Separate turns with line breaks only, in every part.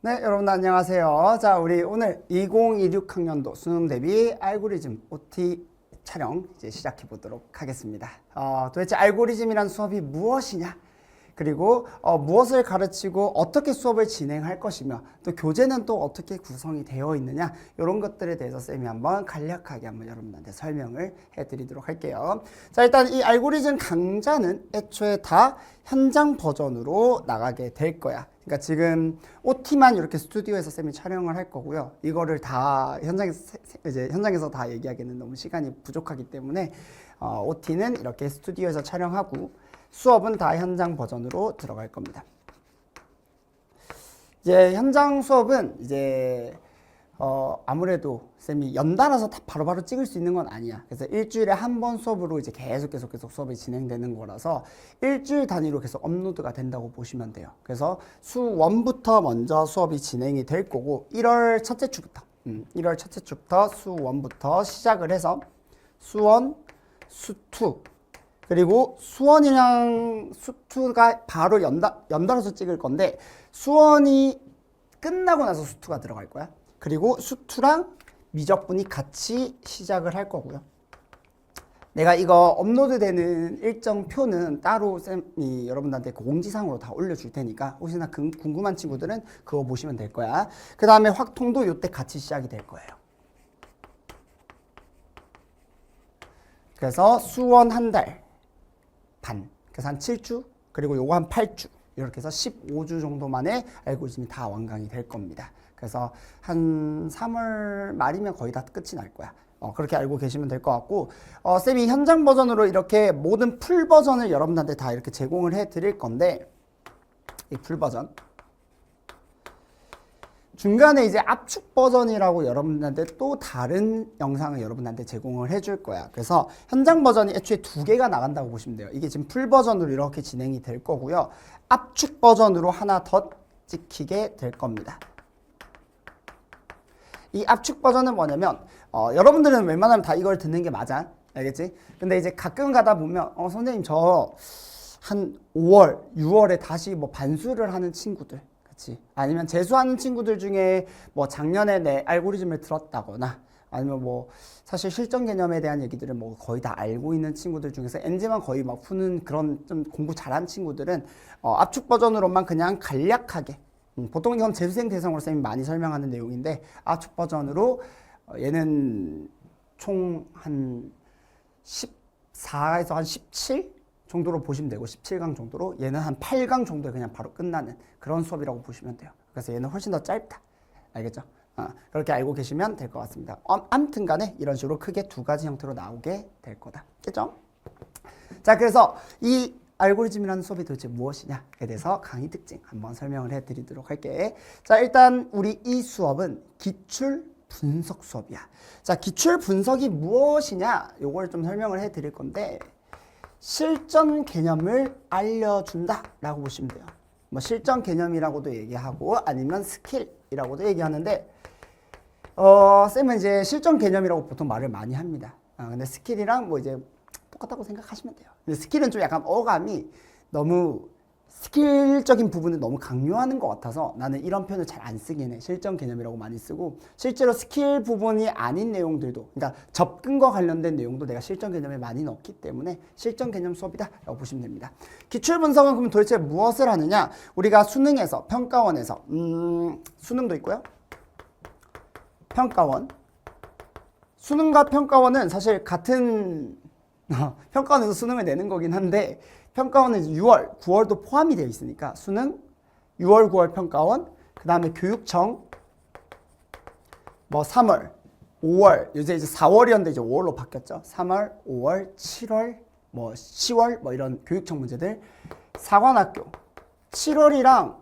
네, 여러분 안녕하세요. 자, 우리 오늘 2026학년도 수능 대비 알고리즘 OT 촬영 이제 시작해 보도록 하겠습니다. 도대체 알고리즘이란 수업이 무엇이냐? 그리고 무엇을 가르치고 어떻게 수업을 진행할 것이며 또 교재는 또 어떻게 구성이 되어 있느냐 이런 것들에 대해서 쌤이 한번 간략하게 한번 여러분한테 설명을 해드리도록 할게요. 자, 일단 이 알고리즘 강좌는 애초에 다 현장 버전으로 나가게 될 거야. 그러니까 지금 OT만 이렇게 스튜디오에서 쌤이 촬영을 할 거고요. 이거를 다 현장에서 다 얘기하기는 너무 시간이 부족하기 때문에 OT는 이렇게 스튜디오에서 촬영하고 수업은 다 현장 버전으로 들어갈 겁니다. 이제 현장 수업은 이제 아무래도 쌤이 연달아서 다 바로바로 찍을 수 있는 건 아니야. 그래서 일주일에 한 번 수업으로 이제 계속 수업이 진행되는 거라서 일주일 단위로 계속 업로드가 된다고 보시면 돼요. 그래서 수1부터 먼저 수업이 진행이 될 거고 1월 첫째 주부터 수1부터 시작을 해서 수1, 수2 그리고 수원이랑 수2가 바로 연달아서 찍을 건데 수원이 끝나고 나서 수2가 들어갈 거야. 그리고 수2랑 미적분이 같이 시작을 할 거고요. 내가 이거 업로드되는 일정표는 따로 쌤이 여러분들한테 공지사항으로 다 올려줄 테니까 혹시나 궁금한 친구들은 그거 보시면 될 거야. 그 다음에 확통도 이때 같이 시작이 될 거예요. 그래서 수원 한 달 반, 그래서 한 7주, 그리고 요거 한 8주, 이렇게 해서 15주 정도 만에 알고리즘이 다 완강이 될 겁니다. 그래서 한 3월 말이면 거의 다 끝이 날 거야. 그렇게 알고 계시면 될 것 같고, 쌤이 현장 버전으로 이렇게 모든 풀 버전을 여러분들한테 다 이렇게 제공을 해 드릴 건데, 이 풀 버전. 중간에 이제 압축 버전이라고 여러분들한테 또 다른 영상을 여러분한테 제공을 해줄 거야. 그래서 현장 버전이 애초에 2개가 나간다고 보시면 돼요. 이게 지금 풀 버전으로 이렇게 진행이 될 거고요. 압축 버전으로 하나 더 찍히게 될 겁니다. 이 압축 버전은 뭐냐면 여러분들은 웬만하면 다 이걸 듣는 게 맞아. 알겠지? 근데 이제 가끔 가다 보면 선생님 저 한 5월, 6월에 다시 뭐 반수를 하는 친구들 아니면 재수하는 친구들 중에 뭐 작년에 내 알고리즘을 들었다거나 아니면 뭐 사실 실전 개념에 대한 얘기들을 뭐 거의 다 알고 있는 친구들 중에서 NG만 거의 막 푸는 그런 좀 공부 잘한 친구들은 압축 버전으로만 그냥 간략하게 보통 이건 재수생 대상으로 쌤이 많이 설명하는 내용인데 압축 버전으로 얘는 총 한 14에서 한 17? 정도로 보시면 되고 17강 정도로 얘는 한 8강 정도에 그냥 바로 끝나는 그런 수업이라고 보시면 돼요. 그래서 얘는 훨씬 더 짧다. 알겠죠? 그렇게 알고 계시면 될 것 같습니다. 아무튼 간에 이런 식으로 크게 2가지 형태로 나오게 될 거다. 겠죠? 자, 그래서 이 알고리즘이라는 수업이 도대체 무엇이냐에 대해서 강의 특징 한번 설명을 해드리도록 할게. 자, 일단 우리 이 수업은 기출 분석 수업이야. 자, 기출 분석이 무엇이냐 요걸 좀 설명을 해드릴 건데 실전 개념을 알려준다 라고 보시면 돼요. 뭐 실전 개념이라고도 얘기하고 아니면 스킬이라고도 얘기하는데 쌤은 이제 실전 개념이라고 보통 말을 많이 합니다. 근데 스킬이랑 뭐 이제 똑같다고 생각하시면 돼요. 근데 스킬은 좀 약간 어감이 너무 스킬적인 부분을 너무 강요하는 것 같아서 나는 이런 표현을 잘 안 쓰긴 해. 실전 개념이라고 많이 쓰고 실제로 스킬 부분이 아닌 내용들도 그러니까 접근과 관련된 내용도 내가 실전 개념에 많이 넣기 때문에 실전 개념 수업이다 라고 보시면 됩니다. 기출 분석은 그럼 도대체 무엇을 하느냐? 우리가 수능에서 평가원에서 수능도 있고요. 평가원 수능과 평가원은 사실 같은 평가원에서 수능을 내는 거긴 한데 평가원은 6월, 9월도 포함이 되어 있으니까 수능, 6월, 9월 평가원, 그 다음에 교육청, 뭐 3월, 5월, 요새 이제 4월이었는데 이제 5월로 바뀌었죠. 3월, 5월, 7월, 뭐 10월, 뭐 이런 교육청 문제들, 사관학교, 7월에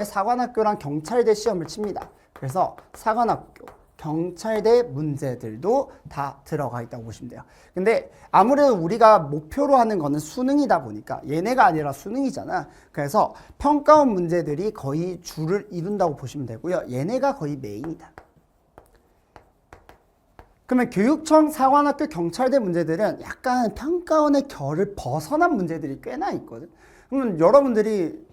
사관학교랑 경찰대 시험을 칩니다. 그래서 사관학교, 경찰대 문제들도 다 들어가 있다고 보시면 돼요. 근데 아무래도 우리가 목표로 하는 거는 수능이다 보니까 얘네가 아니라 수능이잖아. 그래서 평가원 문제들이 거의 주를 이룬다고 보시면 되고요. 얘네가 거의 메인이다. 그러면 교육청, 사관학교, 경찰대 문제들은 약간 평가원의 결을 벗어난 문제들이 꽤나 있거든. 그러면 여러분들이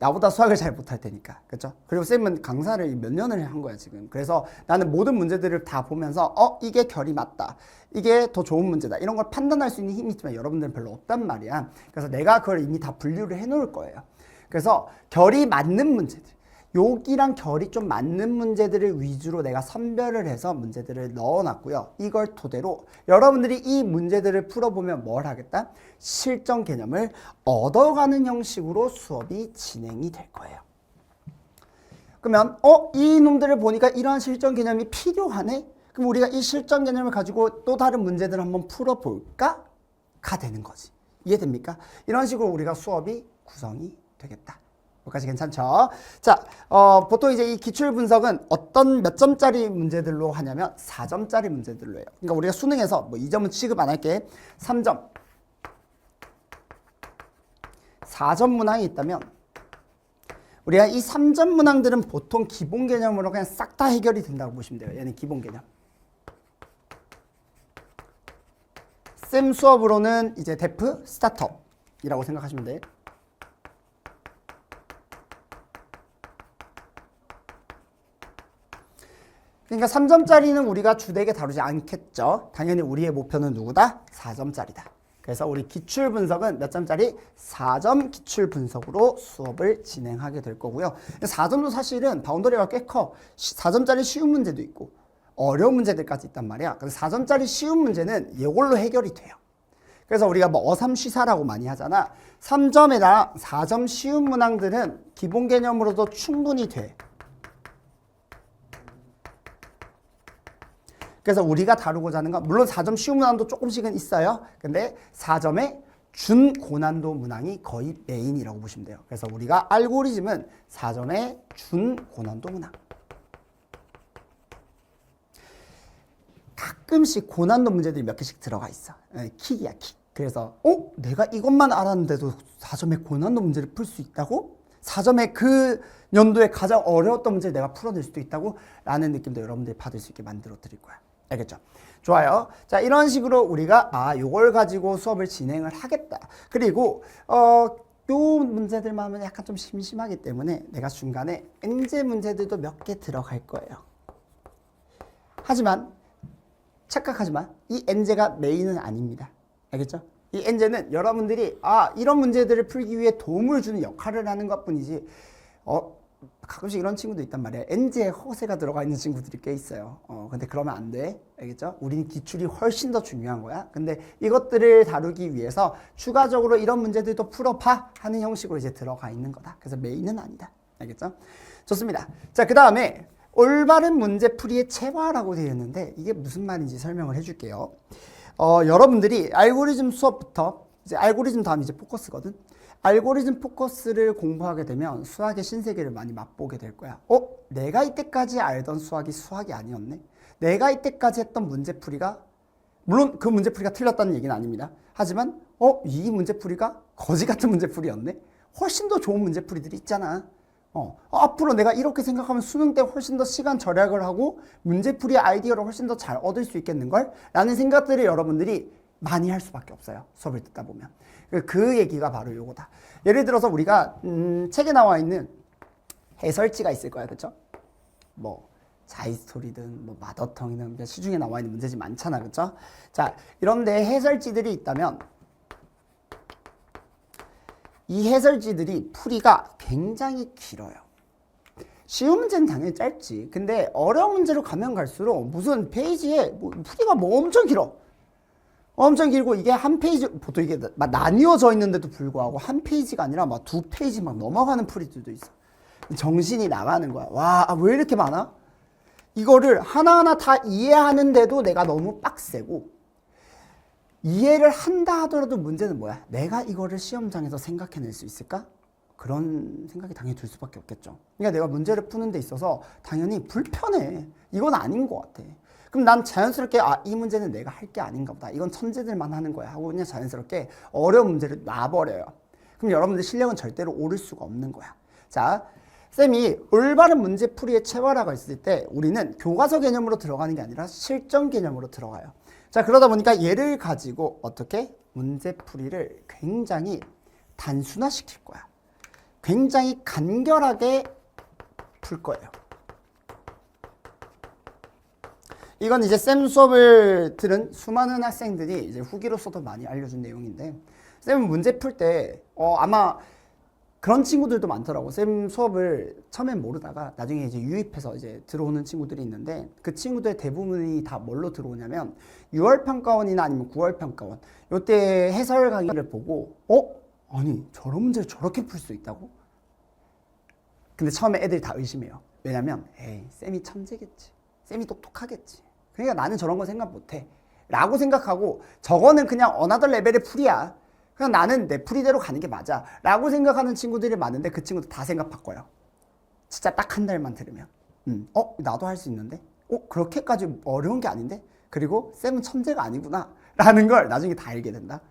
나보다 수학을 잘 못할 테니까. 그렇죠? 그리고 쌤은 강사를 몇 년을 한 거야 지금. 그래서 나는 모든 문제들을 다 보면서 이게 결이 맞다. 이게 더 좋은 문제다. 이런 걸 판단할 수 있는 힘이 있지만 여러분들은 별로 없단 말이야. 그래서 내가 그걸 이미 다 분류를 해놓을 거예요. 그래서 결이 맞는 문제들, 여기랑 결이 좀 맞는 문제들을 위주로 내가 선별을 해서 문제들을 넣어놨고요. 이걸 토대로 여러분들이 이 문제들을 풀어보면 뭘 하겠다? 실전 개념을 얻어가는 형식으로 수업이 진행이 될 거예요. 그러면 이 놈들을 보니까 이러한 실전 개념이 필요하네? 그럼 우리가 이 실전 개념을 가지고 또 다른 문제들을 한번 풀어볼까? 가 되는 거지. 이해됩니까? 이런 식으로 우리가 수업이 구성이 되겠다. 여기까지 괜찮죠? 자, 보통 이제 이 기출 분석은 어떤 몇 점짜리 문제들로 하냐면 4점짜리 문제들로 해요. 그러니까 우리가 수능에서 뭐 2점은 취급 안 할게. 3점. 4점 문항이 있다면 우리가 이 3점 문항들은 보통 기본 개념으로 그냥 싹 다 해결이 된다고 보시면 돼요. 얘는 기본 개념. 쌤 수업으로는 이제 데프, 스타트업이라고 생각하시면 돼요. 그러니까 3점짜리는 우리가 주되게 다루지 않겠죠. 당연히 우리의 목표는 누구다? 4점짜리다. 그래서 우리 기출 분석은 몇 점짜리? 4점 기출 분석으로 수업을 진행하게 될 거고요. 4점도 사실은 바운더리가 꽤 커. 4점짜리 쉬운 문제도 있고 어려운 문제들까지 있단 말이야. 그래서 4점짜리 쉬운 문제는 이걸로 해결이 돼요. 그래서 우리가 뭐 어삼쉬사라고 많이 하잖아. 3점이랑 4점 쉬운 문항들은 기본 개념으로도 충분히 돼. 그래서 우리가 다루고자 하는 건 물론 4점 쉬운 문항도 조금씩은 있어요. 근데 4점의 준고난도 문항이 거의 메인이라고 보시면 돼요. 그래서 우리가 알고리즘은 4점의 준고난도 문항. 가끔씩 고난도 문제들이 몇 개씩 들어가 있어. 킥이야, 킥. 그래서 내가 이것만 알았는데도 4점의 고난도 문제를 풀 수 있다고? 4점의 그 연도에 가장 어려웠던 문제를 내가 풀어낼 수도 있다고? 라는 느낌도 여러분들이 받을 수 있게 만들어 드릴 거야. 알겠죠? 좋아요. 자, 이런 식으로 우리가 요걸 가지고 수업을 진행을 하겠다. 그리고 요 문제들만 하면 약간 좀 심심하기 때문에 내가 중간에 엔제 문제들도 몇 개 들어갈 거예요. 하지만 착각하지만 이 엔제가 메인은 아닙니다. 알겠죠? 이 엔제는 여러분들이 이런 문제들을 풀기 위해 도움을 주는 역할을 하는 것뿐이지 가끔씩 이런 친구도 있단 말이야. 엔제에 허세가 들어가 있는 친구들이 꽤 있어요. 근데 그러면 안 돼. 알겠죠? 우리는 기출이 훨씬 더 중요한 거야. 근데 이것들을 다루기 위해서 추가적으로 이런 문제들도 풀어봐 하는 형식으로 이제 들어가 있는 거다. 그래서 메인은 아니다. 알겠죠? 좋습니다. 자, 그 다음에 올바른 문제풀이의 체화라고 되어 있는데 이게 무슨 말인지 설명을 해줄게요. 여러분들이 알고리즘 수업부터 이제 알고리즘 다음 이제 포커스거든. 알고리즘 포커스를 공부하게 되면 수학의 신세계를 많이 맛보게 될 거야. 내가 이때까지 알던 수학이 아니었네. 내가 이때까지 했던 문제풀이가 물론 그 문제풀이가 틀렸다는 얘기는 아닙니다. 하지만 이 문제풀이가 거지 같은 문제풀이였네. 훨씬 더 좋은 문제풀이들이 있잖아. 앞으로 내가 이렇게 생각하면 수능 때 훨씬 더 시간 절약을 하고 문제풀이 아이디어를 훨씬 더 잘 얻을 수 있겠는걸? 라는 생각들을 여러분들이 많이 할 수밖에 없어요. 수업을 듣다 보면. 그 얘기가 바로 요거다. 예를 들어서 우리가 책에 나와 있는 해설지가 있을 거야. 그쵸? 뭐 자이스토리든 뭐 마더텅이든 시중에 나와 있는 문제집 많잖아. 그쵸? 자, 이런데 해설지들이 있다면 이 해설지들이 풀이가 굉장히 길어요. 쉬운 문제는 당연히 짧지. 근데 어려운 문제로 가면 갈수록 무슨 페이지에 풀이가 엄청 길어. 엄청 길고 이게 한 페이지, 보통 이게 막 나뉘어져 있는데도 불구하고 한 페이지가 아니라 막 2페이지 막 넘어가는 풀이들도 있어. 정신이 나가는 거야. 와, 왜 이렇게 많아? 이거를 하나하나 다 이해하는데도 내가 너무 빡세고 이해를 한다 하더라도 문제는 뭐야? 내가 이거를 시험장에서 생각해낼 수 있을까? 그런 생각이 당연히 들 수밖에 없겠죠. 그러니까 내가 문제를 푸는 데 있어서 당연히 불편해. 이건 아닌 것 같아. 그럼 난 자연스럽게 이 문제는 내가 할 게 아닌가 보다. 이건 천재들만 하는 거야 하고 그냥 자연스럽게 어려운 문제를 놔버려요. 그럼 여러분들 실력은 절대로 오를 수가 없는 거야. 자, 쌤이 올바른 문제풀이의 체화라고 했을 때 우리는 교과서 개념으로 들어가는 게 아니라 실전 개념으로 들어가요. 자, 그러다 보니까 얘를 가지고 어떻게 문제풀이를 굉장히 단순화시킬 거야. 굉장히 간결하게 풀 거예요. 이건 이제 쌤 수업을 들은 수많은 학생들이 이제 후기로서도 많이 알려준 내용인데, 쌤은 문제 풀 때 아마 그런 친구들도 많더라고. 쌤 수업을 처음엔 모르다가 나중에 이제 유입해서 이제 들어오는 친구들이 있는데, 그 친구들 대부분이 다 뭘로 들어오냐면 6월 평가원이나 아니면 9월 평가원 요때 해설 강의를 보고 아니 저런 문제를 저렇게 풀 수 있다고? 근데 처음에 애들이 다 의심해요. 왜냐면 에이 쌤이 천재겠지, 쌤이 똑똑하겠지, 그러니까 나는 저런 거 생각 못해 라고 생각하고, 저거는 그냥 어나더 레벨의 풀이야, 그냥 나는 내 풀이대로 가는 게 맞아 라고 생각하는 친구들이 많은데, 그 친구들 다 생각 바꿔요. 진짜 딱 한 달만 들으면 나도 할 수 있는데? 그렇게까지 어려운 게 아닌데? 그리고 쌤은 천재가 아니구나 라는 걸 나중에 다 알게 된다.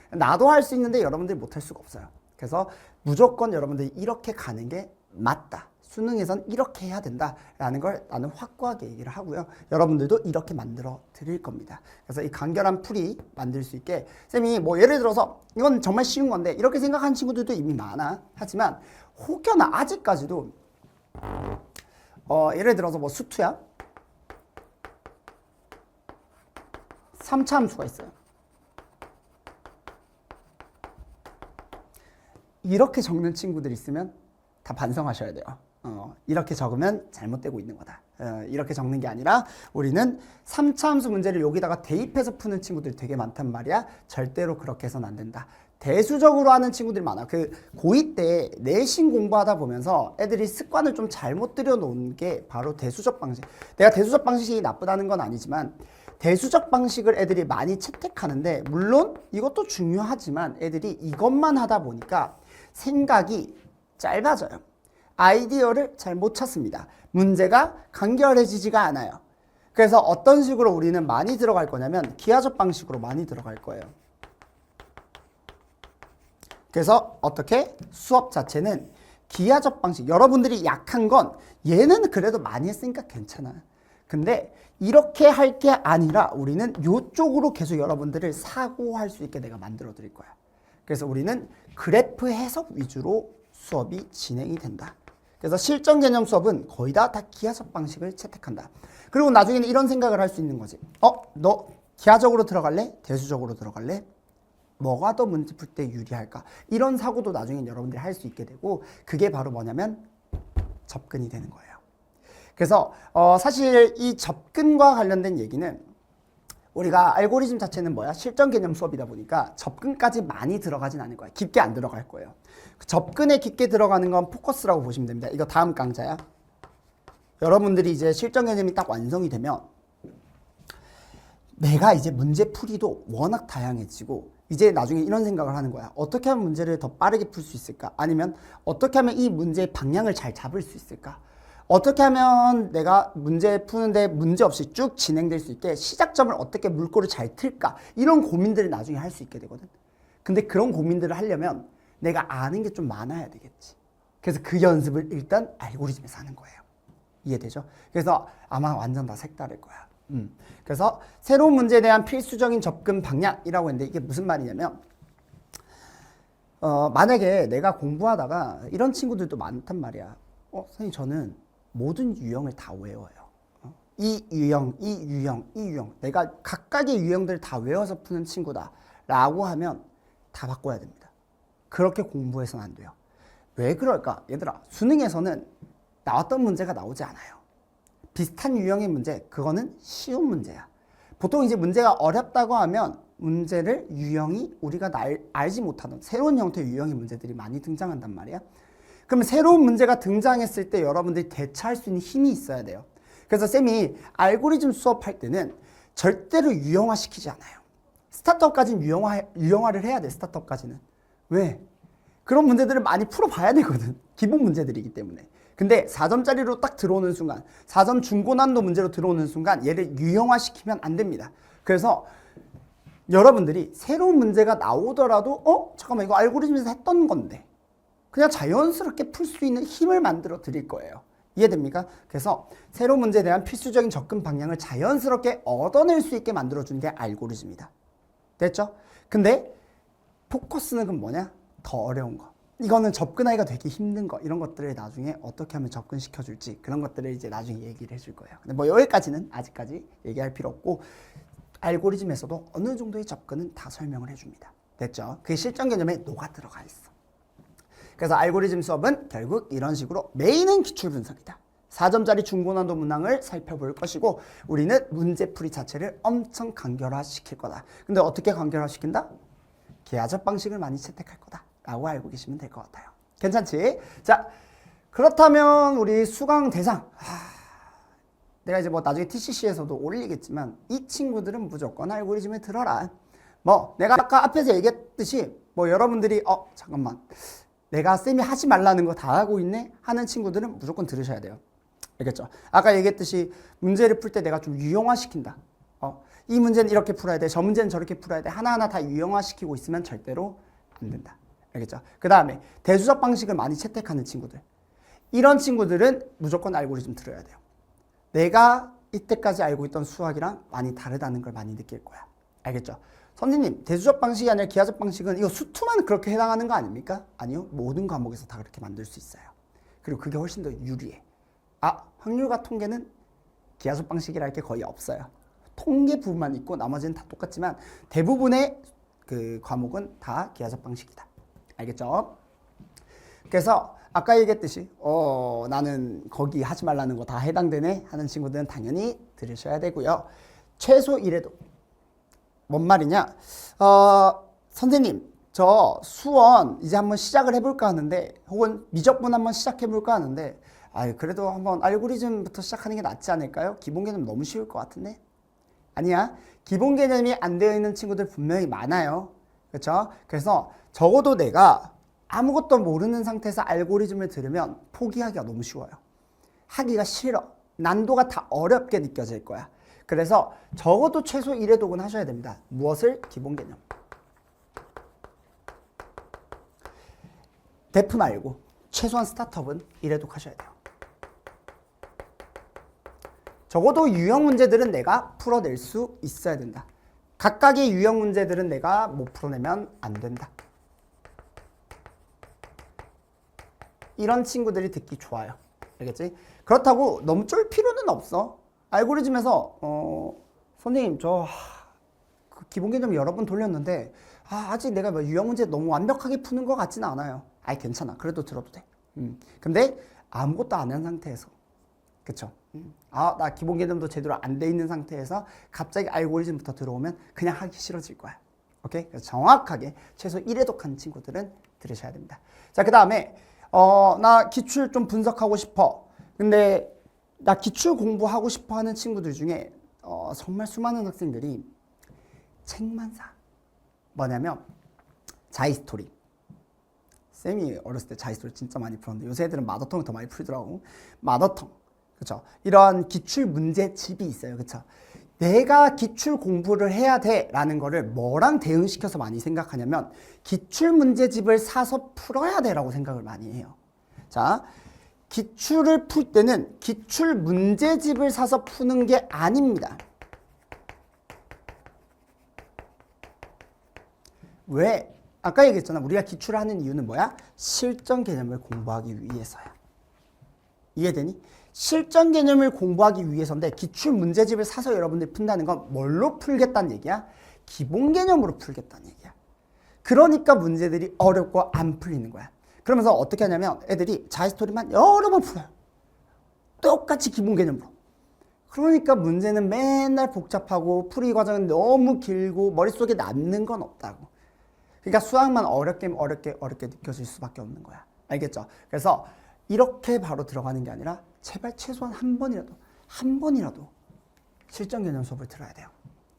나도 할 수 있는데 여러분들이 못할 수가 없어요. 그래서 무조건 여러분들이 이렇게 가는 게 맞다, 수능에선 이렇게 해야 된다라는 걸 나는 확고하게 얘기를 하고요. 여러분들도 이렇게 만들어 드릴 겁니다. 그래서 이 간결한 풀이 만들 수 있게, 쌤이 뭐 예를 들어서 이건 정말 쉬운 건데 이렇게 생각하는 친구들도 이미 많아. 하지만 혹여나 아직까지도 예를 들어서 뭐 수투야 3차 함수가 있어요. 이렇게 적는 친구들 있으면 다 반성하셔야 돼요. 이렇게 적으면 잘못되고 있는 거다. 이렇게 적는 게 아니라 우리는 3차 함수 문제를 여기다가 대입해서 푸는 친구들 되게 많단 말이야. 절대로 그렇게 해서는 안 된다. 대수적으로 하는 친구들이 많아. 그 고2 때 내신 공부하다 보면서 애들이 습관을 좀 잘못 들여놓은 게 바로 대수적 방식. 내가 대수적 방식이 나쁘다는 건 아니지만 대수적 방식을 애들이 많이 채택하는데, 물론 이것도 중요하지만 애들이 이것만 하다 보니까 생각이 짧아져요. 아이디어를 잘 못 찾습니다. 문제가 간결해지지가 않아요. 그래서 어떤 식으로 우리는 많이 들어갈 거냐면 기하적 방식으로 많이 들어갈 거예요. 그래서 어떻게? 수업 자체는 기하적 방식. 여러분들이 약한 건 얘는 그래도 많이 했으니까 괜찮아. 근데 이렇게 할 게 아니라 우리는 이쪽으로 계속 여러분들을 사고할 수 있게 내가 만들어 드릴 거야. 그래서 우리는 그래프 해석 위주로 수업이 진행이 된다. 그래서 실전 개념 수업은 거의 다 기하적 방식을 채택한다. 그리고 나중에는 이런 생각을 할 수 있는 거지. 너 기하적으로 들어갈래? 대수적으로 들어갈래? 뭐가 더 문제 풀 때 유리할까? 이런 사고도 나중에 여러분들이 할 수 있게 되고, 그게 바로 뭐냐면 접근이 되는 거예요. 그래서 사실 이 접근과 관련된 얘기는 우리가 알고리즘 자체는 뭐야? 실전 개념 수업이다 보니까 접근까지 많이 들어가진 않을 거야. 깊게 안 들어갈 거예요. 접근에 깊게 들어가는 건 포커스라고 보시면 됩니다. 이거 다음 강좌야. 여러분들이 이제 실전 개념이 딱 완성이 되면 내가 이제 문제풀이도 워낙 다양해지고, 이제 나중에 이런 생각을 하는 거야. 어떻게 하면 문제를 더 빠르게 풀 수 있을까? 아니면 어떻게 하면 이 문제의 방향을 잘 잡을 수 있을까? 어떻게 하면 내가 문제 푸는데 문제 없이 쭉 진행될 수 있게 시작점을 어떻게 물꼬를 잘 틀까? 이런 고민들을 나중에 할 수 있게 되거든. 근데 그런 고민들을 하려면 내가 아는 게 좀 많아야 되겠지. 그래서 그 연습을 일단 알고리즘에서 하는 거예요. 이해되죠? 그래서 아마 완전 다 색다를 거야. 그래서 새로운 문제에 대한 필수적인 접근 방향이라고 했는데, 이게 무슨 말이냐면 만약에 내가 공부하다가 이런 친구들도 많단 말이야. 선생님 저는 모든 유형을 다 외워요. 이 유형, 이 유형, 이 유형, 내가 각각의 유형들을 다 외워서 푸는 친구다 라고 하면 다 바꿔야 됩니다. 그렇게 공부해서는 안 돼요. 왜 그럴까? 얘들아, 수능에서는 나왔던 문제가 나오지 않아요. 비슷한 유형의 문제, 그거는 쉬운 문제야. 보통 이제 문제가 어렵다고 하면 문제를 유형이 우리가 알지 못하던 새로운 형태의 유형의 문제들이 많이 등장한단 말이야. 그러면 새로운 문제가 등장했을 때 여러분들이 대처할 수 있는 힘이 있어야 돼요. 그래서 쌤이 알고리즘 수업할 때는 절대로 유형화시키지 않아요. 스타트업까지는 유형화를 해야 돼. 스타트업까지는. 왜? 그런 문제들을 많이 풀어봐야 되거든. 기본 문제들이기 때문에. 근데 4점짜리로 딱 들어오는 순간, 4점 중고난도 문제로 들어오는 순간 얘를 유형화시키면 안 됩니다. 그래서 여러분들이 새로운 문제가 나오더라도 잠깐만 이거 알고리즘에서 했던 건데 그냥 자연스럽게 풀 수 있는 힘을 만들어 드릴 거예요. 이해됩니까? 그래서 새로운 문제에 대한 필수적인 접근 방향을 자연스럽게 얻어낼 수 있게 만들어주는 게 알고리즘이다. 됐죠? 근데 포커스는 그럼 뭐냐? 더 어려운 거. 이거는 접근하기가 되게 힘든 거 이런 것들을 나중에 어떻게 하면 접근시켜 줄지 그런 것들을 이제 나중에 얘기를 해줄 거예요. 근데 뭐 여기까지는 아직까지 얘기할 필요 없고 알고리즘에서도 어느 정도의 접근은 다 설명을 해줍니다. 됐죠? 그게 실전 개념에 녹아 들어가 있어. 그래서 알고리즘 수업은 결국 이런 식으로 메인은 기출 분석이다. 4점짜리 중고난도 문항을 살펴볼 것이고 우리는 문제풀이 자체를 엄청 간결화시킬 거다. 근데 어떻게 간결화시킨다? 기하적 방식을 많이 채택할 거다 라고 알고 계시면 될 것 같아요. 괜찮지? 자, 그렇다면 우리 수강 대상 내가 이제 뭐 나중에 TCC에서도 올리겠지만 이 친구들은 무조건 알고리즘에 들어라. 뭐 내가 아까 앞에서 얘기했듯이 뭐 여러분들이 잠깐만 내가 쌤이 하지 말라는 거 다 하고 있네 하는 친구들은 무조건 들으셔야 돼요. 알겠죠? 아까 얘기했듯이 문제를 풀 때 내가 좀 유형화시킨다. 이 문제는 이렇게 풀어야 돼. 저 문제는 저렇게 풀어야 돼. 하나하나 다 유형화시키고 있으면 절대로 안 된다. 알겠죠? 그 다음에 대수적 방식을 많이 채택하는 친구들. 이런 친구들은 무조건 알고리즘 들어야 돼요. 내가 이때까지 알고 있던 수학이랑 많이 다르다는 걸 많이 느낄 거야. 알겠죠? 선생님, 대수적 방식이 아니라 기하적 방식은 이거 수투만 그렇게 해당하는 거 아닙니까? 아니요. 모든 과목에서 다 그렇게 만들 수 있어요. 그리고 그게 훨씬 더 유리해. 확률과 통계는 기하적 방식이랄 게 거의 없어요. 통계 부분만 있고 나머지는 다 똑같지만 대부분의 그 과목은 다 기하적 방식이다. 알겠죠? 그래서 아까 얘기했듯이 나는 거기 하지 말라는 거 다 해당되네 하는 친구들은 당연히 들으셔야 되고요. 최소 1회도 뭔 말이냐? 선생님 저 수원 이제 한번 시작을 해볼까 하는데 혹은 미적분 한번 시작해볼까 하는데 그래도 한번 알고리즘부터 시작하는 게 낫지 않을까요? 기본 개념 너무 쉬울 것 같은데? 아니야. 기본 개념이 안 되어 있는 친구들 분명히 많아요. 그렇죠? 그래서 적어도 내가 아무것도 모르는 상태에서 알고리즘을 들으면 포기하기가 너무 쉬워요. 하기가 싫어. 난도가 다 어렵게 느껴질 거야. 그래서 적어도 최소 1회 독은 하셔야 됩니다. 무엇을? 기본 개념. 대프 말고 최소한 스타트업은 1회 독 하셔야 돼요. 적어도 유형 문제들은 내가 풀어낼 수 있어야 된다. 각각의 유형 문제들은 내가 못 풀어내면 안 된다. 이런 친구들이 듣기 좋아요. 알겠지? 그렇다고 너무 쫄 필요는 없어. 알고리즘에서 선생님 저 그 기본 개념 여러 번 돌렸는데 아직 내가 뭐 유형 문제 너무 완벽하게 푸는 것 같지는 않아요. 괜찮아. 그래도 들어도 돼. 근데 아무것도 안 한 상태에서 그쵸? 나 기본 개념도 제대로 안 돼 있는 상태에서 갑자기 알고리즘부터 들어오면 그냥 하기 싫어질 거야. 오케이? 그래서 정확하게 최소 1회 독한 친구들은 들으셔야 됩니다. 자, 그 다음에 나 기출 좀 분석하고 싶어. 근데 나 기출 공부하고 싶어 하는 친구들 중에 정말 수많은 학생들이 책만 사. 뭐냐면 자이스토리. 쌤이 어렸을 때 자이스토리 진짜 많이 풀었는데 요새 애들은 마더텅을 더 많이 풀더라고. 마더텅. 그렇죠? 이런 기출 문제집이 있어요. 그렇죠? 내가 기출 공부를 해야 돼라는 거를 뭐랑 대응시켜서 많이 생각하냐면 기출 문제집을 사서 풀어야 돼라고 생각을 많이 해요. 자, 기출을 풀 때는 기출 문제집을 사서 푸는 게 아닙니다. 왜? 아까 얘기했잖아. 우리가 기출을 하는 이유는 뭐야? 실전 개념을 공부하기 위해서야. 이해되니? 실전 개념을 공부하기 위해서인데 기출 문제집을 사서 여러분들이 푼다는 건 뭘로 풀겠다는 얘기야? 기본 개념으로 풀겠다는 얘기야. 그러니까 문제들이 어렵고 안 풀리는 거야. 그러면서 어떻게 하냐면 애들이 자이스토리만 여러 번 풀어요. 똑같이 기본 개념으로. 그러니까 문제는 맨날 복잡하고 풀이 과정은 너무 길고 머릿속에 남는 건 없다고. 그러니까 수학만 어렵게 느껴질 수밖에 없는 거야. 알겠죠? 그래서 이렇게 바로 들어가는 게 아니라 제발 최소한 한 번이라도 실전 개념 수업을 들어야 돼요.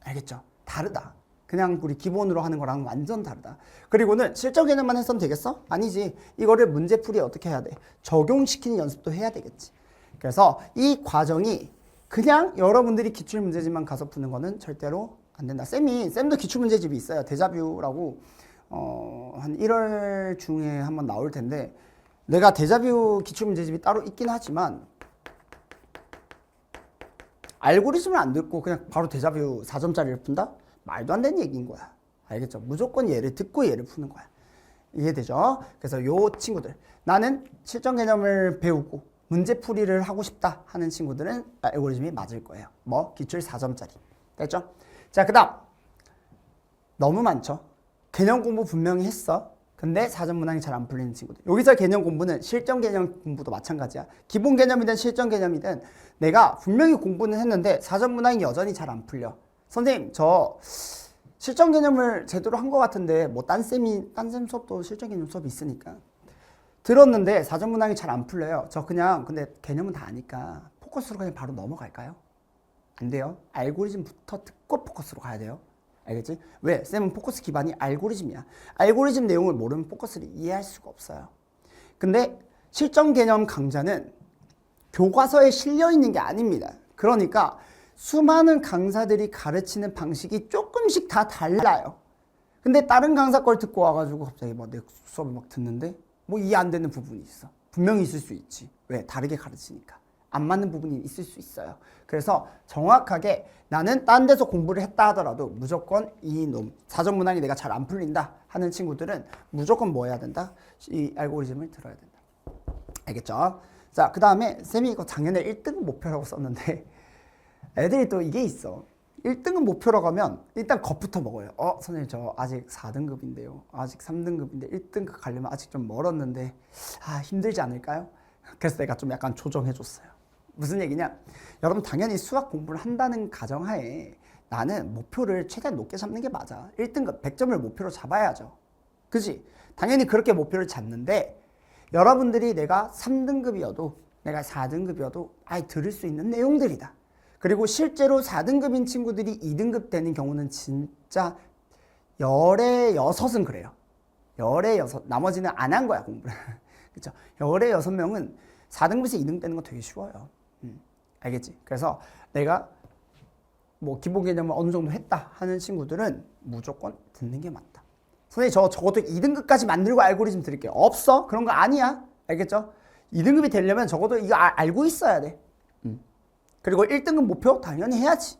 알겠죠? 다르다. 그냥 우리 기본으로 하는 거랑 완전 다르다. 그리고는 실전 개념만 해서는 되겠어? 아니지. 이거를 문제풀이에 어떻게 해야 돼? 적용시키는 연습도 해야 되겠지. 그래서 이 과정이 그냥 여러분들이 기출문제집만 가서 푸는 거는 절대로 안 된다. 쌤도 기출문제집이 있어요. 데자뷰라고 한 1월 중에 한번 나올 텐데 내가 데자뷰 기출문제집이 따로 있긴 하지만 알고리즘을 안 듣고 그냥 바로 데자뷰 4점짜리를 푼다? 말도 안 되는 얘기인 거야. 알겠죠? 무조건 얘를 듣고 얘를 푸는 거야. 이해되죠? 그래서 요 친구들, 나는 실전 개념을 배우고 문제풀이를 하고 싶다 하는 친구들은 알고리즘이 맞을 거예요. 뭐 기출 4점짜리. 됐죠? 자, 그 다음 너무 많죠? 개념 공부 분명히 했어. 근데 사전 문항이 잘 안 풀리는 친구들. 여기서 개념 공부는 실전 개념 공부도 마찬가지야. 기본 개념이든 실전 개념이든 내가 분명히 공부는 했는데 사전 문항이 여전히 잘 안 풀려. 선생님, 저 실전 개념을 제대로 한 것 같은데 뭐 딴 쌤 수업도 실전 개념 수업이 있으니까 들었는데 사전 문항이 잘 안 풀려요. 저 그냥 근데 개념은 다 아니까 포커스로 그냥 바로 넘어갈까요? 안 돼요. 알고리즘부터 듣고 포커스로 가야 돼요. 알겠지? 왜? 쌤은 포커스 기반이 알고리즘이야. 알고리즘 내용을 모르면 포커스를 이해할 수가 없어요. 근데 실전 개념 강좌는 교과서에 실려 있는 게 아닙니다. 그러니까 수많은 강사들이 가르치는 방식이 조금씩 다 달라요. 근데 다른 강사 걸 듣고 와가지고 갑자기 뭐 내 수업을 막 듣는데 뭐 이해 안 되는 부분이 있어. 분명히 있을 수 있지. 왜? 다르게 가르치니까. 안 맞는 부분이 있을 수 있어요. 그래서 정확하게 나는 딴 데서 공부를 했다 하더라도 무조건 이놈 사전 문항이 내가 잘 안 풀린다 하는 친구들은 무조건 뭐 해야 된다? 이 알고리즘을 들어야 된다. 알겠죠? 자, 그 다음에 쌤이 이거 작년에 1등 목표라고 썼는데 애들이 또 이게 있어. 1등은 목표로 가면 일단 겁부터 먹어요. 선생님 저 아직 4등급인데요. 아직 3등급인데 1등급 가려면 아직 좀 멀었는데 힘들지 않을까요? 그래서 내가 좀 약간 조정해줬어요. 무슨 얘기냐? 여러분 당연히 수학 공부를 한다는 가정하에 나는 목표를 최대한 높게 잡는 게 맞아. 1등급 100점을 목표로 잡아야죠. 그치? 당연히 그렇게 목표를 잡는데 여러분들이 내가 3등급이어도 내가 4등급이어도 들을 수 있는 내용들이다. 그리고 실제로 4등급인 친구들이 2등급 되는 경우는 진짜 열에 6은 그래요. 열에 6, 나머지는 안 한 거야 공부를. 그렇죠? 열에 6명은 4등급에서 2등급 되는 거 되게 쉬워요. 알겠지? 그래서 내가 뭐 기본 개념을 어느 정도 했다 하는 친구들은 무조건 듣는 게 맞다. 선생님 저 적어도 2등급까지 만들고 알고리즘 드릴게요. 없어? 그런 거 아니야. 알겠죠? 2등급이 되려면 적어도 이거 알고 있어야 돼. 그리고 1등급 목표 당연히 해야지.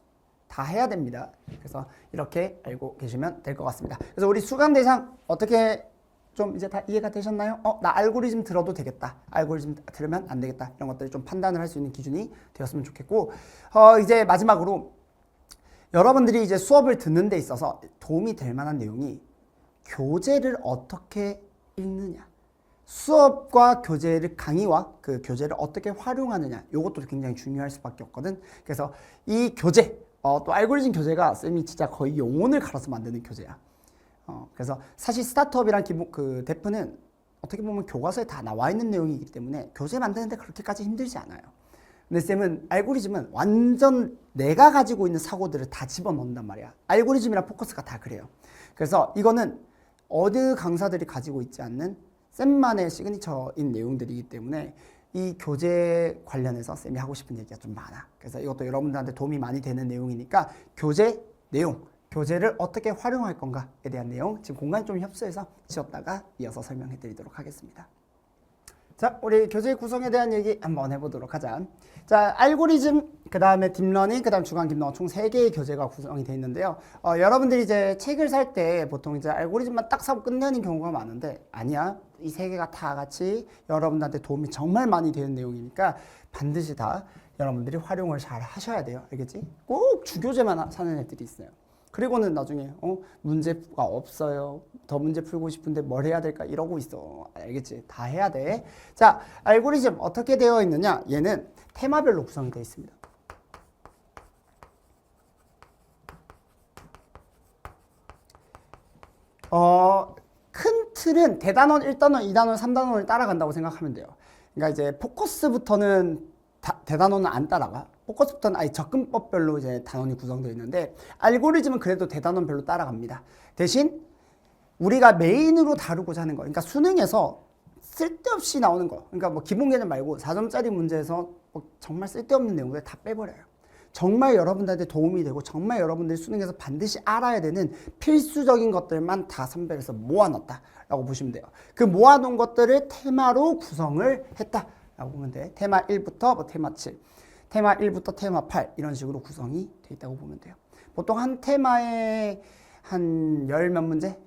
다 해야 됩니다. 그래서 이렇게 알고 계시면 될 것 같습니다. 그래서 우리 수강 대상 어떻게 좀 이제 다 이해가 되셨나요? 나 알고리즘 들어도 되겠다. 알고리즘 들으면 안 되겠다. 이런 것들을 좀 판단을 할 수 있는 기준이 되었으면 좋겠고, 이제 마지막으로 여러분들이 이제 수업을 듣는 데 있어서 도움이 될 만한 내용이 교재를 어떻게 읽느냐. 수업과 교재를 강의와 그 교재를 어떻게 활용하느냐. 이것도 굉장히 중요할 수밖에 없거든. 그래서 이 교재, 또 알고리즘 교재가 쌤이 진짜 거의 영혼을 갈아서 만드는 교재야. 그래서 사실 스타트업이란 기본 그 대표는 어떻게 보면 교과서에 다 나와 있는 내용이기 때문에 교재 만드는데 그렇게까지 힘들지 않아요. 근데 쌤은 알고리즘은 완전 내가 가지고 있는 사고들을 다 집어넣는단 말이야. 알고리즘이랑 포커스가 다 그래요. 그래서 이거는 어느 강사들이 가지고 있지 않는 쌤만의 시그니처인 내용들이기 때문에 이 교재 관련해서 쌤이 하고 싶은 얘기가 좀 많아. 그래서 이것도 여러분들한테 도움이 많이 되는 내용이니까 교재 내용, 교재를 어떻게 활용할 건가에 대한 내용 지금 공간 좀 협소해서 지웠다가 이어서 설명해 드리도록 하겠습니다. 자, 우리 교재 구성에 대한 얘기 한번 해보도록 하자. 자, 알고리즘, 그 다음에 딥러닝, 그 다음 주간 딥러닝 총 3개의 교재가 구성이 되어 있는데요. 여러분들이 이제 책을 살 때 보통 이제 알고리즘만 딱 사고 끝내는 경우가 많은데 아니야. 이 3개가 다 같이 여러분들한테 도움이 정말 많이 되는 내용이니까 반드시 다 여러분들이 활용을 잘 하셔야 돼요. 알겠지? 꼭 주교재만 사는 애들이 있어요. 그리고는 나중에 문제가 없어요. 더 문제 풀고 싶은데 뭘 해야 될까 이러고 있어. 알겠지? 다 해야 돼. 자, 알고리즘 어떻게 되어 있느냐? 얘는 테마별로 구성이 되어 있습니다. 큰 틀은 대단원, 1단원, 2단원, 3단원을 따라간다고 생각하면 돼요. 그러니까 이제 포커스부터는 대단원은 안 따라가. 포커스부터는 아예 접근법별로 이제 단원이 구성되어 있는데 알고리즘은 그래도 대단원별로 따라갑니다. 대신 우리가 메인으로 다루고자 하는 거, 그러니까 수능에서 쓸데없이 나오는 거, 그러니까 뭐 기본 개념 말고 4점짜리 문제에서 뭐 정말 쓸데없는 내용들 다 빼버려요. 정말 여러분들한테 도움이 되고 정말 여러분들이 수능에서 반드시 알아야 되는 필수적인 것들만 다 선별해서 모아놨다라고 보시면 돼요. 그 모아놓은 것들을 테마로 구성을 했다라고 보면 돼. 테마 1부터 뭐 테마 7, 테마 1부터 테마 8 이런 식으로 구성이 돼 있다고 보면 돼요. 보통 한 테마에 한 열 몇 문제,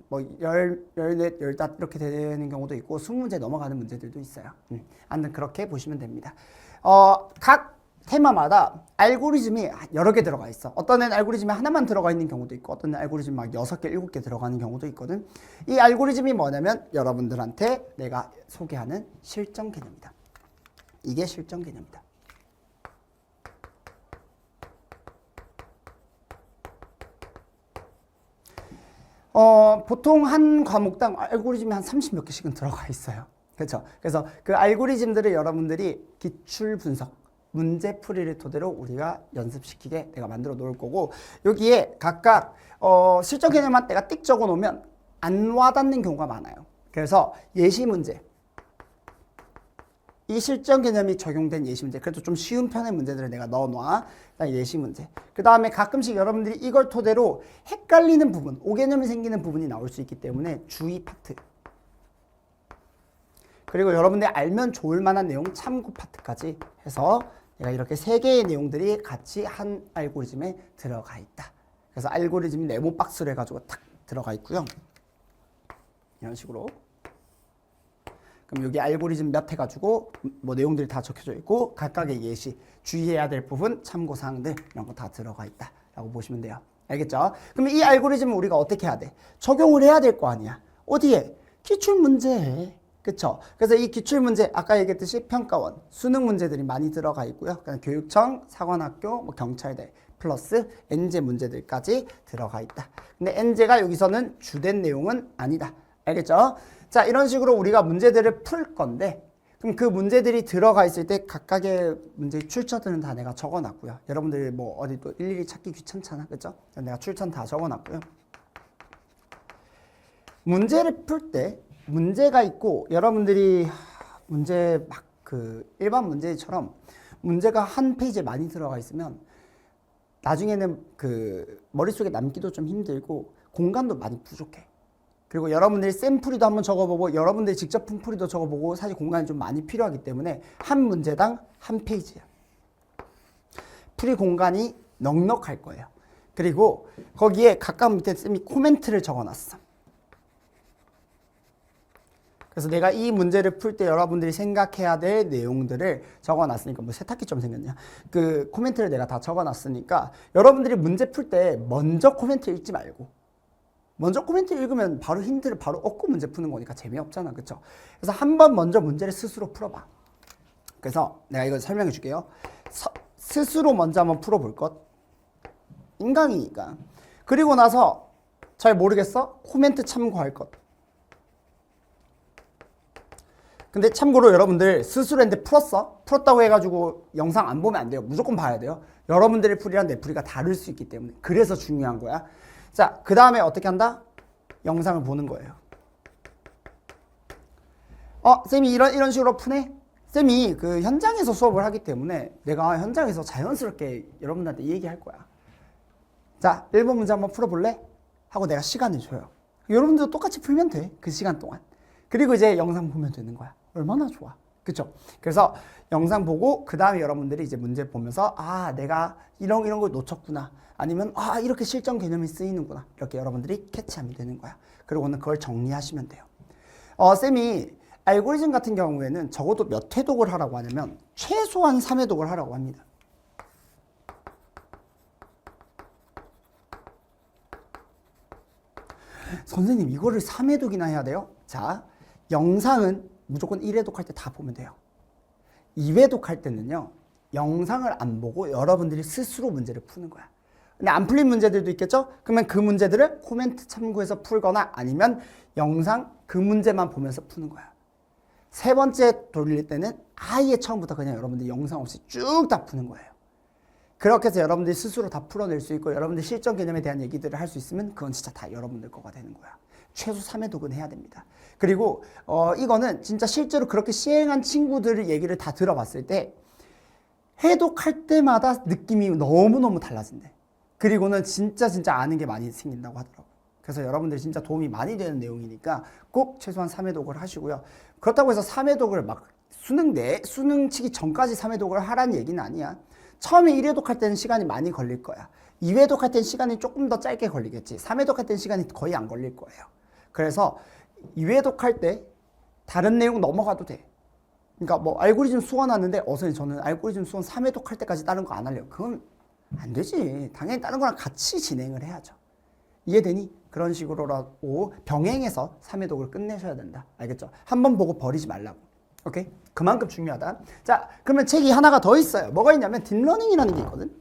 뭐 열넷, 열다 이렇게 되는 경우도 있고 20문제 넘어가는 문제들도 있어요. 아무튼 그렇게 보시면 됩니다. 각 테마마다 알고리즘이 여러 개 들어가 있어. 어떤 애는 알고리즘이 하나만 들어가 있는 경우도 있고 어떤 애는 알고리즘이 막 6개, 7개 들어가는 경우도 있거든. 이 알고리즘이 뭐냐면 여러분들한테 내가 소개하는 실전 개념이다. 이게 실전 개념이다. 보통 한 과목당 알고리즘이 한 30 몇 개씩은 들어가 있어요. 그렇죠? 그래서 그 알고리즘들을 여러분들이 기출 분석, 문제풀이를 토대로 우리가 연습시키게 내가 만들어 놓을 거고 여기에 각각 실전 개념만 내가 띡 적어 놓으면 안 와닿는 경우가 많아요. 그래서 예시 문제, 이 실전 개념이 적용된 예시 문제, 그래도 좀 쉬운 편의 문제들을 내가 넣어놔. 예시 문제. 그 다음에 가끔씩 여러분들이 이걸 토대로 헷갈리는 부분, 오개념이 생기는 부분이 나올 수 있기 때문에 주의 파트. 그리고 여러분들이 알면 좋을 만한 내용 참고 파트까지 해서 내가 이렇게 3개의 내용들이 같이 한 알고리즘에 들어가 있다. 그래서 알고리즘이 네모 박스로 해가지고 탁 들어가 있고요. 이런 식으로. 그럼 여기 알고리즘 몇 해가지고 뭐 내용들이 다 적혀져 있고 각각의 예시, 주의해야 될 부분, 참고사항들 이런 거 다 들어가 있다라고 보시면 돼요. 알겠죠? 그럼 이 알고리즘을 우리가 어떻게 해야 돼? 적용을 해야 될 거 아니야. 어디에? 기출문제에. 그쵸? 그래서 이 기출문제 아까 얘기했듯이 평가원, 수능 문제들이 많이 들어가 있고요. 그냥 교육청, 사관학교, 뭐 경찰대 플러스 N제 문제들까지 들어가 있다. 근데 N제가 여기서는 주된 내용은 아니다. 알겠죠? 자, 이런 식으로 우리가 문제들을 풀 건데 그럼 그 문제들이 들어가 있을 때 각각의 문제 출처들은 다 내가 적어놨고요. 여러분들이 뭐 어디 또 일일이 찾기 귀찮잖아. 그죠? 내가 출처는 다 적어놨고요. 문제를 풀 때 문제가 있고 여러분들이 문제 막 그 일반 문제처럼 문제가 한 페이지에 많이 들어가 있으면 나중에는 그 머릿속에 남기도 좀 힘들고 공간도 많이 부족해. 그리고 여러분들이 샘풀이도 한번 적어보고 여러분들이 직접 풀이도 적어보고 사실 공간이 좀 많이 필요하기 때문에 한 문제당 한 페이지야. 풀이 공간이 넉넉할 거예요. 그리고 거기에 각각 밑에 쌤이 코멘트를 적어놨어. 그래서 내가 이 문제를 풀 때 여러분들이 생각해야 될 내용들을 적어놨으니까 뭐 세탁기처럼 생겼냐? 그 코멘트를 내가 다 적어놨으니까 여러분들이 문제 풀 때 먼저 코멘트 읽지 말고 먼저 코멘트 읽으면 바로 힌트를 바로 얻고 문제 푸는 거니까 재미없잖아. 그쵸? 그래서 한번 먼저 문제를 스스로 풀어봐. 그래서 내가 이거 설명해 줄게요. 스스로 먼저 한번 풀어볼 것. 인강이니까. 그리고 나서 잘 모르겠어? 코멘트 참고할 것. 근데 참고로 여러분들 스스로 했는데 풀었어? 풀었다고 해가지고 영상 안 보면 안 돼요. 무조건 봐야 돼요. 여러분들의 풀이랑 내 풀이가 다를 수 있기 때문에. 그래서 중요한 거야. 자, 그 다음에 어떻게 한다? 영상을 보는 거예요. 쌤이 이런 식으로 푸네? 쌤이 그 현장에서 수업을 하기 때문에 내가 현장에서 자연스럽게 여러분들한테 얘기할 거야. 자, 1번 문제 한번 풀어볼래? 하고 내가 시간을 줘요. 여러분들도 똑같이 풀면 돼. 그 시간 동안. 그리고 이제 영상 보면 되는 거야. 얼마나 좋아. 그쵸? 그래서 영상 보고 그 다음에 여러분들이 이제 문제 보면서 내가 이런 걸 놓쳤구나. 아니면 이렇게 실전 개념이 쓰이는구나. 이렇게 여러분들이 캐치하면 되는 거야. 그리고는 그걸 정리하시면 돼요. 쌤이 알고리즘 같은 경우에는 적어도 몇 회독을 하라고 하냐면 최소한 3회독을 하라고 합니다. 선생님 이거를 3회독이나 해야 돼요? 자, 영상은 무조건 1회독 할 때 다 보면 돼요. 2회독 할 때는요. 영상을 안 보고 여러분들이 스스로 문제를 푸는 거야. 근데 안 풀린 문제들도 있겠죠? 그러면 그 문제들을 코멘트 참고해서 풀거나 아니면 영상 그 문제만 보면서 푸는 거야. 3번째 돌릴 때는 아예 처음부터 그냥 여러분들이 영상 없이 쭉 다 푸는 거예요. 그렇게 해서 여러분들이 스스로 다 풀어낼 수 있고 여러분들 실전 개념에 대한 얘기들을 할 수 있으면 그건 진짜 다 여러분들 거가 되는 거야. 최소 3회독은 해야 됩니다. 그리고 이거는 진짜 실제로 그렇게 시행한 친구들의 얘기를 다 들어봤을 때 회독할 때마다 느낌이 너무너무 달라진대. 그리고는 진짜 아는 게 많이 생긴다고 하더라고요. 그래서 여러분들이 진짜 도움이 많이 되는 내용이니까 꼭 최소한 3회독을 하시고요. 그렇다고 해서 3회독을 막 수능 치기 전까지 3회독을 하라는 얘기는 아니야. 처음에 1회독 할 때는 시간이 많이 걸릴 거야. 2회독 할 땐 시간이 조금 더 짧게 걸리겠지. 3회독 할 땐 시간이 거의 안 걸릴 거예요. 그래서 2회독 할 때 다른 내용 넘어가도 돼. 그러니까 뭐 알고리즘 수원하는데 선생님 저는 알고리즘 수원 3회독 할 때까지 다른 거 안 할래요. 그건 안 되지. 당연히 다른 거랑 같이 진행을 해야죠. 이해되니? 그런 식으로라도 병행해서 3회독을 끝내셔야 된다. 알겠죠? 한 번 보고 버리지 말라고. 오케이? 그만큼 중요하다. 자, 그러면 책이 하나가 더 있어요. 뭐가 있냐면 딥러닝이라는 게 있거든.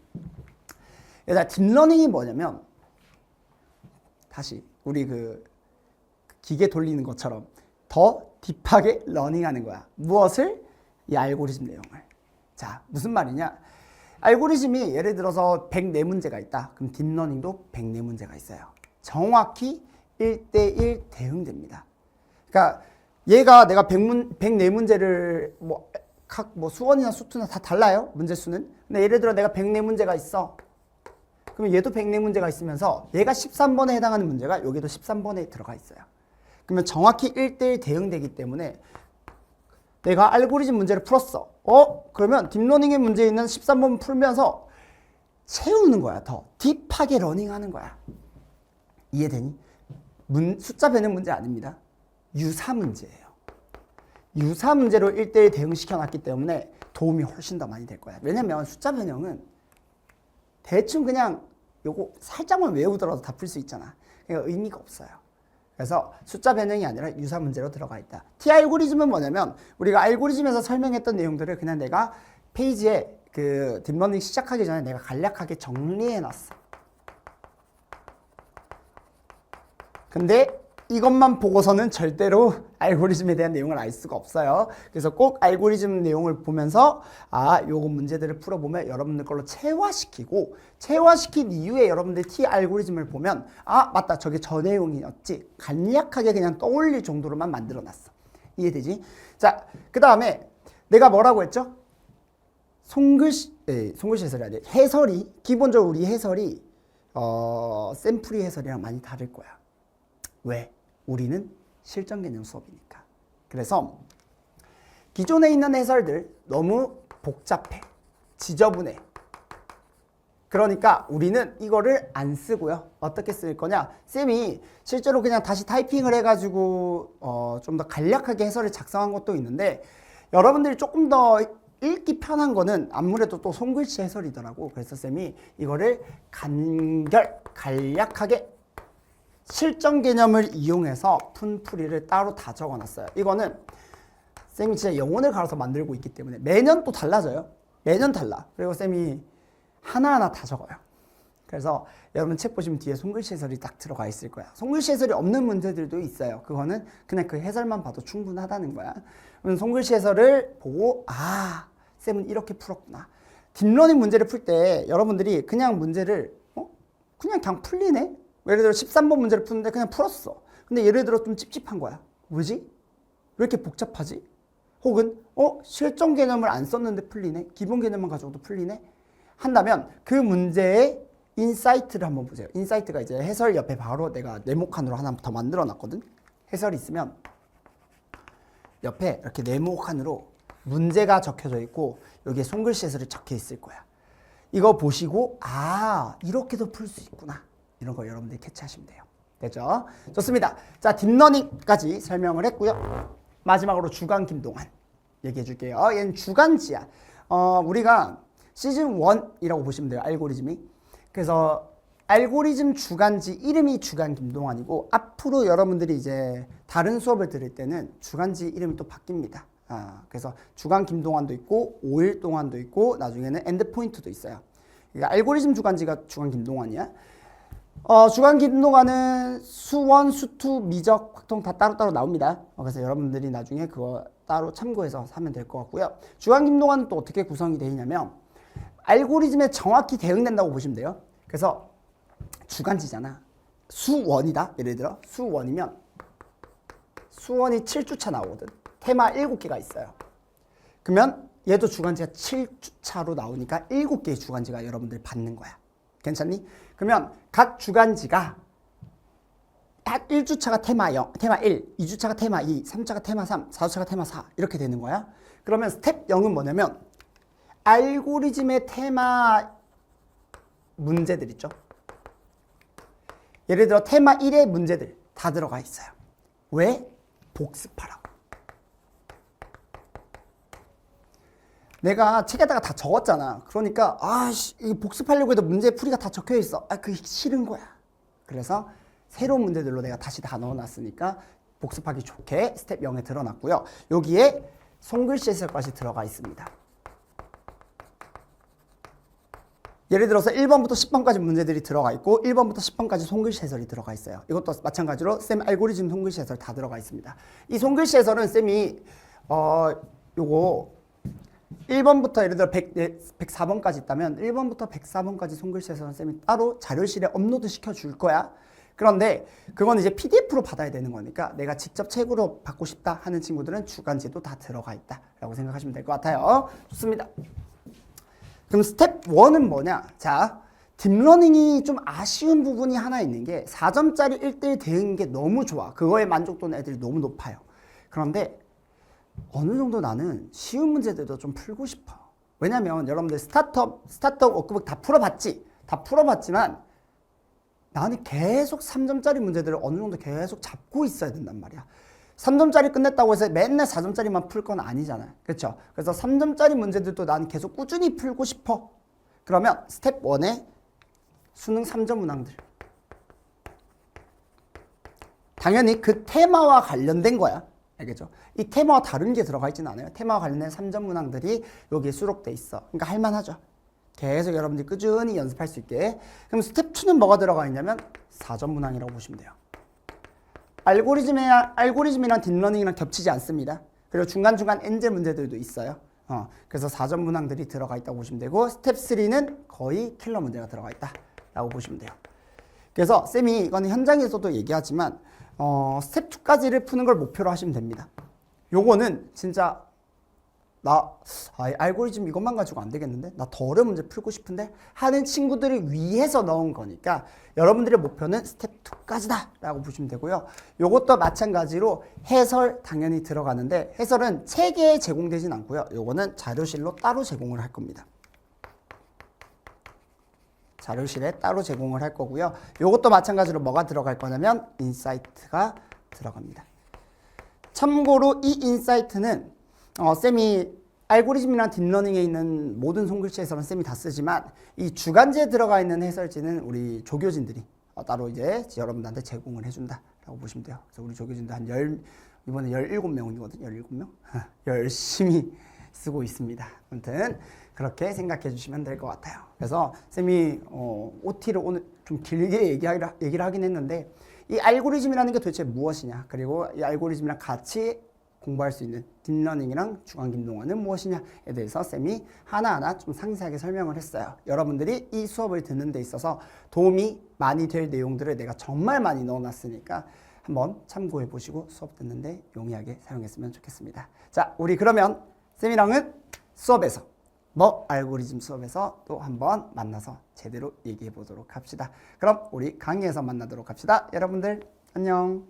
얘들아, 딥러닝이 뭐냐면 다시 우리 그 기계 돌리는 것처럼 더 딥하게 러닝하는 거야. 무엇을? 이 알고리즘 내용을. 자, 무슨 말이냐? 알고리즘이 예를 들어서 104문제가 있다. 그럼 딥러닝도 104문제가 있어요. 정확히 1대1 대응됩니다. 그러니까 얘가 내가 104문제를 뭐 수원이나 수투나 다 달라요. 문제 수는. 근데 예를 들어 내가 104문제가 있어. 그러면 얘도 104문제가 있으면서 얘가 13번에 해당하는 문제가 여기도 13번에 들어가 있어요. 그러면 정확히 1대1 대응되기 때문에 내가 알고리즘 문제를 풀었어. 그러면 딥러닝의 문제에 있는 13번 풀면서 채우는 거야. 더 딥하게 러닝하는 거야. 이해되니? 숫자 배능 문제 아닙니다. 유사 문제예요. 유사 문제로 1대1 대응시켜놨기 때문에 도움이 훨씬 더 많이 될 거야. 왜냐면 숫자 변형은 대충 그냥 요거 살짝만 외우더라도 다 풀 수 있잖아. 그러니까 의미가 없어요. 그래서 숫자 변형이 아니라 유사 문제로 들어가 있다. T 알고리즘은 뭐냐면 우리가 알고리즘에서 설명했던 내용들을 그냥 내가 페이지에 그 딥러닝 시작하기 전에 내가 간략하게 정리해놨어. 근데 이것만 보고서는 절대로 알고리즘에 대한 내용을 알 수가 없어요. 그래서 꼭 알고리즘 내용을 보면서 요거 문제들을 풀어보면 여러분들 걸로 체화시키고 체화시킨 이후에 여러분들 T 알고리즘을 보면 맞다 저게 저 내용이었지 간략하게 그냥 떠올릴 정도로만 만들어놨어. 이해되지? 자, 그 다음에 내가 뭐라고 했죠? 손글씨 해설이 아니라 해설이 기본적으로 우리 해설이 샘플이 해설이랑 많이 다를 거야. 왜? 우리는 실전 개념 수업이니까. 그래서 기존에 있는 해설들 너무 복잡해. 지저분해. 그러니까 우리는 이거를 안 쓰고요. 어떻게 쓸 거냐? 쌤이 실제로 그냥 다시 타이핑을 해가지고 좀 더 간략하게 해설을 작성한 것도 있는데 여러분들이 조금 더 읽기 편한 거는 아무래도 또 손글씨 해설이더라고. 그래서 쌤이 이거를 간략하게 실전 개념을 이용해서 푼 풀이를 따로 다 적어놨어요. 이거는 쌤이 진짜 영혼을 갈아서 만들고 있기 때문에 매년 또 달라져요. 매년 달라. 그리고 쌤이 하나하나 다 적어요. 그래서 여러분 책 보시면 뒤에 손글씨 해설이 딱 들어가 있을 거야. 손글씨 해설이 없는 문제들도 있어요. 그거는 그냥 그 해설만 봐도 충분하다는 거야. 그럼 손글씨 해설을 보고 쌤은 이렇게 풀었구나. 딥러닝 문제를 풀 때 여러분들이 그냥 문제를 그냥 풀리네? 예를 들어 13번 문제를 푸는데 그냥 풀었어. 근데 예를 들어 좀 찝찝한 거야. 뭐지? 왜 이렇게 복잡하지? 혹은 실전 개념을 안 썼는데 풀리네? 기본 개념만 가져도 풀리네? 한다면 그 문제의 인사이트를 한번 보세요. 인사이트가 이제 해설 옆에 바로 내가 네모칸으로 하나 더 만들어 놨거든. 해설이 있으면 옆에 이렇게 네모칸으로 문제가 적혀져 있고 여기에 손글씨 해설이 적혀 있을 거야. 이거 보시고 이렇게도 풀 수 있구나. 이런 거 여러분들이 캐치하시면 돼요. 됐죠? 좋습니다. 자, 딥러닝까지 설명을 했고요. 마지막으로 주간 김동환 얘기해 줄게요. 얘는 주간지야. 우리가 시즌 1이라고 보시면 돼요. 알고리즘이. 그래서 알고리즘 주간지 이름이 주간 김동환이고 앞으로 여러분들이 이제 다른 수업을 들을 때는 주간지 이름이 또 바뀝니다. 그래서 주간 김동환도 있고 5일 동안도 있고 나중에는 엔드포인트도 있어요. 그러니까 알고리즘 주간지가 주간 김동환이야. 주간 김동환은 수원, 수투, 미적, 확통 다 따로따로 나옵니다. 그래서 여러분들이 나중에 그거 따로 참고해서 사면 될 것 같고요. 주간 김동환은 또 어떻게 구성이 되어 있냐면 알고리즘에 정확히 대응된다고 보시면 돼요. 그래서 주간지잖아. 수원이다. 예를 들어 수원이면 수원이 7주차 나오거든. 테마 7개가 있어요. 그러면 얘도 주간지가 7주차로 나오니까 7개의 주간지가 여러분들 받는 거야. 괜찮니? 그러면 각 주간지가 1주차가 테마 0, 테마 1, 2주차가 테마 2, 3주차가 테마 3, 4주차가 테마 4 이렇게 되는 거야. 그러면 스텝 0은 뭐냐면 알고리즘의 테마 문제들 있죠. 예를 들어 테마 1의 문제들 다 들어가 있어요. 왜? 복습하라고. 내가 책에다가 다 적었잖아. 그러니까 이 복습하려고 해도 문제 풀이가 다 적혀 있어. 그게 싫은 거야. 그래서 새로운 문제들로 내가 다시 다 넣어놨으니까 복습하기 좋게 스텝 0에 들어놨고요. 여기에 손글씨 해설까지 들어가 있습니다. 예를 들어서 1번부터 10번까지 문제들이 들어가 있고 1번부터 10번까지 손글씨 해설이 들어가 있어요. 이것도 마찬가지로 쌤 알고리즘 손글씨 해설 다 들어가 있습니다. 이 손글씨 해설은 쌤이 요거 1번부터 예를 들어 104번까지 있다면 1번부터 104번까지 손글씨 해설은 쌤이 따로 자료실에 업로드 시켜줄 거야. 그런데 그건 이제 PDF로 받아야 되는 거니까 내가 직접 책으로 받고 싶다 하는 친구들은 주간지도 다 들어가 있다라고 생각하시면 될 것 같아요. 좋습니다. 그럼 스텝 1은 뭐냐? 자, 딥러닝이 좀 아쉬운 부분이 하나 있는 게 4점짜리 1대1 대응인 게 너무 좋아. 그거에 만족도는 애들이 너무 높아요. 그런데 어느 정도 나는 쉬운 문제들도 좀 풀고 싶어. 왜냐면 여러분들 스타트업 워크북 다 풀어봤지? 다 풀어봤지만 나는 계속 3점짜리 문제들을 어느 정도 계속 잡고 있어야 된단 말이야. 3점짜리 끝냈다고 해서 맨날 4점짜리만 풀 건 아니잖아요. 그렇죠? 그래서 3점짜리 문제들도 난 계속 꾸준히 풀고 싶어. 그러면 스텝 1에 수능 3점 문항들. 당연히 그 테마와 관련된 거야. 알겠죠? 이 테마와 다른 게 들어가 있지는 않아요. 테마와 관련된 3점 문항들이 여기에 수록돼 있어. 그러니까 할만하죠. 계속 여러분들이 꾸준히 연습할 수 있게. 그럼 스텝 2는 뭐가 들어가 있냐면 4점 문항이라고 보시면 돼요. 알고리즘이랑 딥러닝이랑 겹치지 않습니다. 그리고 중간중간 엔제 문제들도 있어요. 그래서 4점 문항들이 들어가 있다고 보시면 되고 스텝 3는 거의 킬러 문제가 들어가 있다라고 보시면 돼요. 그래서 쌤이 이거는 현장에서도 얘기하지만 스텝 2까지를 푸는 걸 목표로 하시면 됩니다. 요거는 진짜 알고리즘 이것만 가지고 안 되겠는데? 나 더 어려운 문제 풀고 싶은데? 하는 친구들을 위해서 넣은 거니까 여러분들의 목표는 스텝 2까지다 라고 보시면 되고요. 요것도 마찬가지로 해설 당연히 들어가는데 해설은 책에 제공되진 않고요. 요거는 자료실로 따로 제공을 할 겁니다. 자료실에 따로 제공을 할 거고요. 요것도 마찬가지로 뭐가 들어갈 거냐면 인사이트가 들어갑니다. 참고로 이 인사이트는 쌤이 알고리즘이나 딥러닝에 있는 모든 손글씨 해설은 쌤이 다 쓰지만 이 주간지에 들어가 있는 해설지는 우리 조교진들이 따로 이제 여러분들한테 제공을 해준다라고 보시면 돼요. 그래서 우리 조교진도 이번에 17명이거든요. 17명? 열심히 쓰고 있습니다. 아무튼 그렇게 생각해 주시면 될 것 같아요. 그래서 쌤이 OT를 오늘 좀 길게 얘기를 하긴 했는데 이 알고리즘이라는 게 도대체 무엇이냐, 그리고 이 알고리즘이랑 같이 공부할 수 있는 딥러닝이랑 주간김동완은 무엇이냐에 대해서 쌤이 하나하나 좀 상세하게 설명을 했어요. 여러분들이 이 수업을 듣는 데 있어서 도움이 많이 될 내용들을 내가 정말 많이 넣어놨으니까 한번 참고해 보시고 수업 듣는데 용이하게 사용했으면 좋겠습니다. 자, 우리 그러면 쌤이랑은 수업에서 알고리즘 수업에서 또 한번 만나서 제대로 얘기해 보도록 합시다. 그럼 우리 강의에서 만나도록 합시다. 여러분들 안녕.